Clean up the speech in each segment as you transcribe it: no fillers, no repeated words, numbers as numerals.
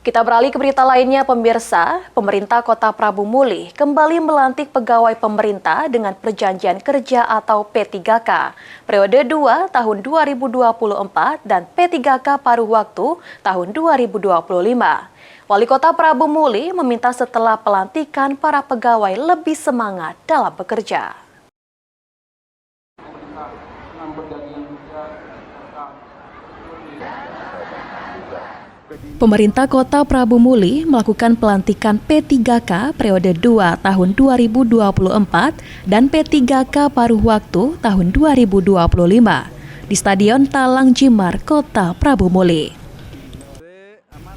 Kita beralih ke berita lainnya, pemirsa. Pemerintah Kota Prabu Muli kembali melantik pegawai pemerintah dengan perjanjian kerja atau P3K periode 2 tahun 2024 dan P3K paruh waktu tahun 2025. Wali Kota Prabu Muli meminta setelah pelantikan para pegawai lebih semangat dalam bekerja. Pemerintah Kota Prabu Muli melakukan pelantikan P3K periode 2 tahun 2024 dan P3K paruh waktu tahun 2025 di Stadion Talang Jimar, Kota Prabu Muli.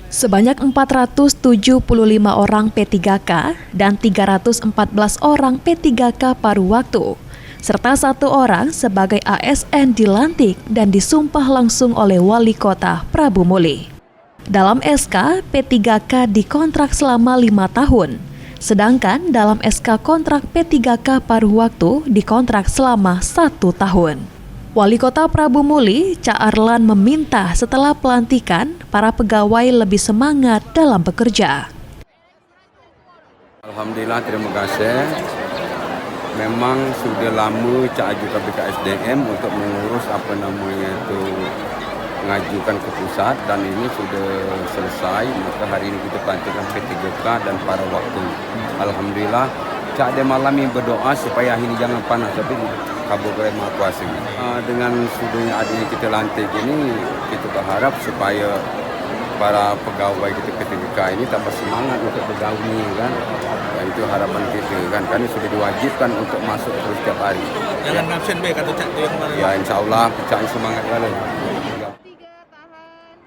Sebanyak 475 orang P3K dan 314 orang P3K paruh waktu, serta 1 orang sebagai ASN dilantik dan disumpah langsung oleh Wali Kota Prabu Muli. Dalam SK, P3K dikontrak selama 5 tahun, sedangkan dalam SK kontrak P3K paruh waktu dikontrak selama 1 tahun. Wali Kota Prabu Muli, Cak Arlan meminta setelah pelantikan, para pegawai lebih semangat dalam bekerja. Alhamdulillah, terima kasih. Memang sudah lama Cak ajukan BKSDM untuk mengurus mengajukan ke pusat, dan ini sudah selesai. Maka hari ini kita pelantikan P3K dan para waktu. Alhamdulillah, Cak dia malam ini berdoa supaya ini jangan panas, tapi kabulkan Maha Kuasa. Dengan sudahnya adanya kita lantik ini, kita berharap supaya para pegawai kita P3K ini tambah semangat untuk bergaul kan. Dan itu harapan kita kan, karena sudah diwajibkan untuk masuk terus setiap hari. Jangan absen baik atau Cak yang kemarin. Ya, insya Allah Cak semangat kali.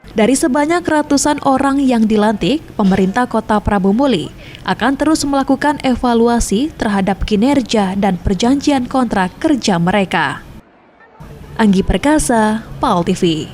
Dari sebanyak ratusan orang yang dilantik, pemerintah Kota Prabu Muli akan terus melakukan evaluasi terhadap kinerja dan perjanjian kontrak kerja mereka. Anggi Perkasa, PAL TV.